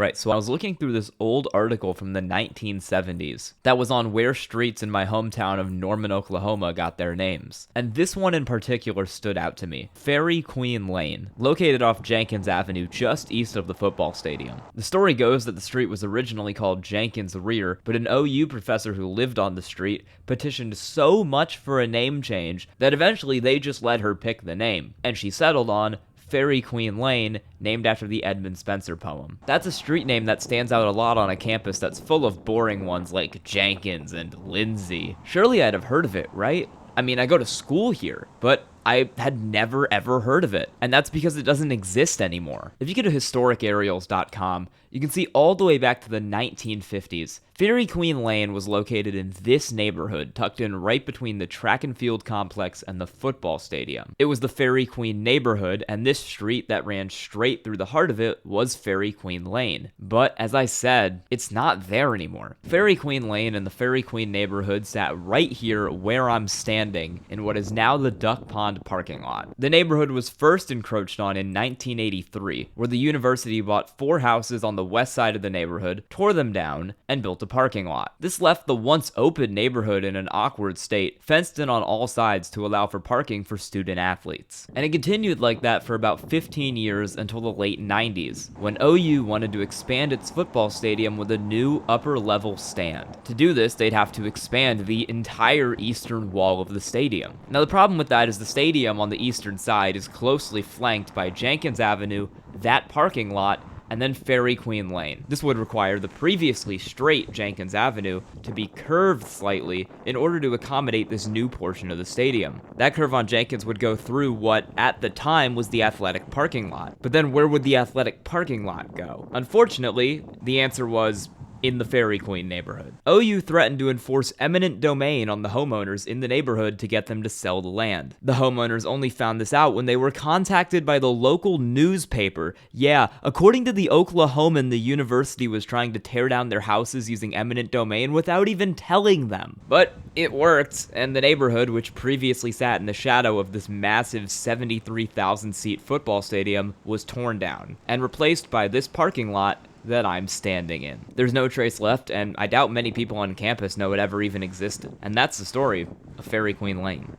Right, so I was looking through this old article from the 1970s that was on where streets in my hometown of Norman, Oklahoma got their names. And this one in particular stood out to me. Faerie Queen Lane, located off Jenkins Avenue just east of the football stadium. The story goes that the street was originally called Jenkins Rear, but an OU professor who lived on the street petitioned so much for a name change that eventually they just let her pick the name, and she settled on Faerie Queen Lane, named after the Edmund Spenser poem. That's a street name that stands out a lot on a campus that's full of boring ones like Jenkins and Lindsay. Surely I'd have heard of it, right? I mean, I go to school here, but I had never ever heard of it, and that's because it doesn't exist anymore. If you go to historicareals.com, you can see all the way back to the 1950s. Faerie Queen Lane was located in this neighborhood, tucked in right between the track and field complex and the football stadium. It was the Faerie Queen neighborhood, and this street that ran straight through the heart of it was Faerie Queen Lane. But as I said, it's not there anymore. Faerie Queen Lane and the Faerie Queen neighborhood sat right here where I'm standing in what is now the Duck Pond parking lot. The neighborhood was first encroached on in 1983, where the university bought 4 houses on the west side of the neighborhood, tore them down, and built a parking lot. This left the once open neighborhood in an awkward state, fenced in on all sides to allow for parking for student athletes. And it continued like that for about 15 years until the late 90s, when OU wanted to expand its football stadium with a new upper level stand. To do this, they'd have to expand the entire eastern wall of the stadium. Now the problem with that is the stadium on the eastern side is closely flanked by Jenkins Avenue, that parking lot, and then Faerie Queen Lane. This would require the previously straight Jenkins Avenue to be curved slightly in order to accommodate this new portion of the stadium. That curve on Jenkins would go through what, at the time, was the athletic parking lot. But then where would the athletic parking lot go? Unfortunately, the answer was in the Faerie Queen neighborhood. OU threatened to enforce eminent domain on the homeowners in the neighborhood to get them to sell the land. The homeowners only found this out when they were contacted by the local newspaper. Yeah, according to the Oklahoman, the university was trying to tear down their houses using eminent domain without even telling them. But it worked, and the neighborhood, which previously sat in the shadow of this massive 73,000 seat football stadium, was torn down and replaced by this parking lot that I'm standing in. There's no trace left, and I doubt many people on campus know it ever even existed. And that's the story of Faerie Queen Lane.